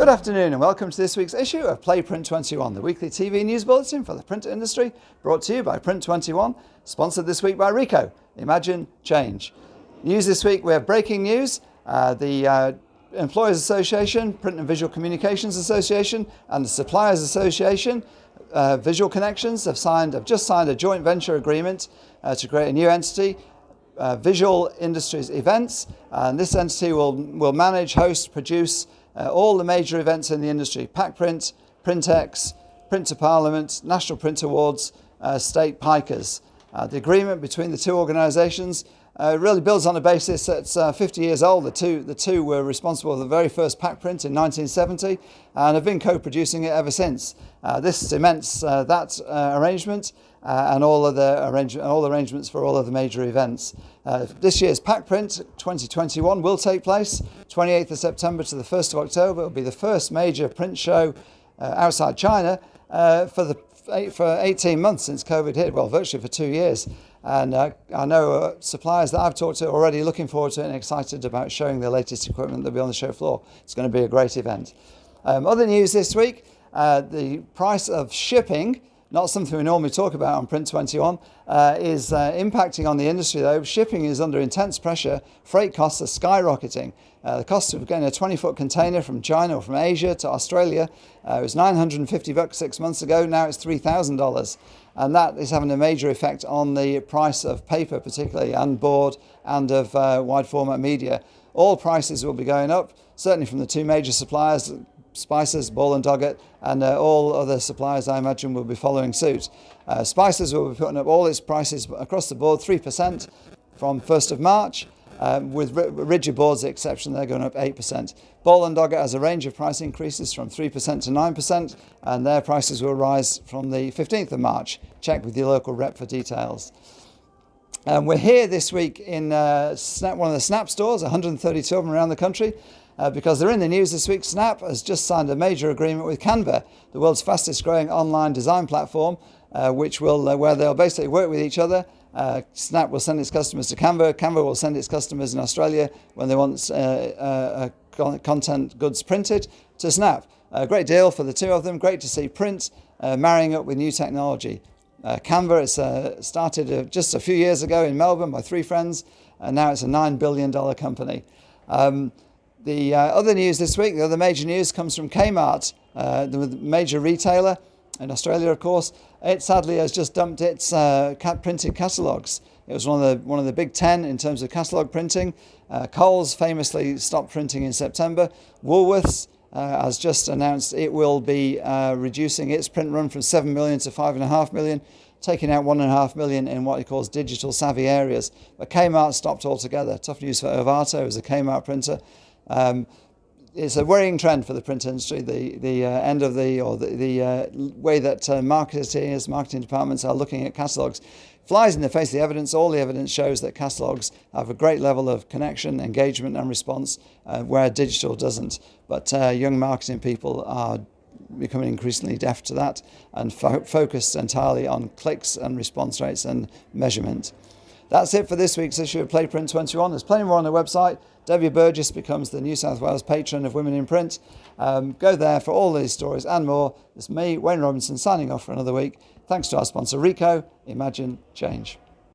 Good afternoon and welcome to this week's issue of Print21, the weekly TV news bulletin for the print industry, brought to you by Print21, sponsored this week by Ricoh. Imagine change. News this week, we have breaking news. The Employers Association, Print and Visual Communications Association and the Suppliers Association, Visual Connections, have just signed a joint venture agreement to create a new entity, Visual Industries Events, and this entity will manage, host, produce all the major events in the industry: Pack Print, Print-X, Print to Parliament, National Print Awards, State Pikers. The agreement between the two organisations really builds on a basis that's 50 years old. The two were responsible for the very first Pack Print in 1970 and have been co-producing it ever since. This cements that arrangement and all arrangements for all of the major events. This year's Pack Print 2021 will take place 28th of September to the 1st of October. It will be the first major print show outside China for 18 months since COVID hit, well, virtually for 2 years. And I know suppliers that I've talked to are already looking forward to it and excited about showing their latest equipment that'll be on the show floor. It's going to be a great event. Other news this week, the price of shipping, not something we normally talk about on Print21, is impacting on the industry though. Shipping is under intense pressure. Freight costs are skyrocketing. The cost of getting a 20-foot container from China or from Asia to Australia was $950 6 months ago. Now it's $3,000. And that is having a major effect on the price of paper particularly, and board, and of wide format media. All prices will be going up, certainly from the two major suppliers, Spicer's, Ball & Doggett, and all other suppliers I imagine will be following suit. Spicer's will be putting up all its prices across the board 3% from 1st of March. With rigid boards the exception, they're going up 8%. Ball & Doggett has a range of price increases from 3% to 9%, and their prices will rise from the 15th of March. Check with your local rep for details. We're here this week in one of the Snap stores, 132 of them around the country. Because they're in the news this week. Snap has just signed a major agreement with Canva, the world's fastest growing online design platform, where they'll basically work with each other. Snap will send its customers to Canva. Canva will send its customers in Australia when they want content goods printed to Snap. A great deal for the two of them. Great to see print marrying up with new technology. Canva is started just a few years ago in Melbourne by three friends, and now it's a $9 billion company. The other news this week, the other major news comes from Kmart, the major retailer in Australia, of course. It sadly has just dumped its printed catalogues. It was one of the big 10 in terms of catalogue printing. Coles famously stopped printing in September. Woolworths has just announced it will be reducing its print run from 7 million to 5.5 million, taking out 1.5 million in what he calls digital savvy areas. But Kmart stopped altogether. Tough news for Ovato, who's a Kmart printer. It's a worrying trend for the print industry, the way that marketing departments are looking at catalogues. Flies in the face of the evidence. All the evidence shows that catalogues have a great level of connection, engagement and response, where digital doesn't. But young marketing people are becoming increasingly deaf to that and focused entirely on clicks and response rates and measurement. That's it for this week's issue of Print21. There's plenty more on the website. Debbie Burgess becomes the New South Wales patron of Women in Print. Go there for all these stories and more. It's me, Wayne Robinson, signing off for another week. Thanks to our sponsor Ricoh. Imagine change.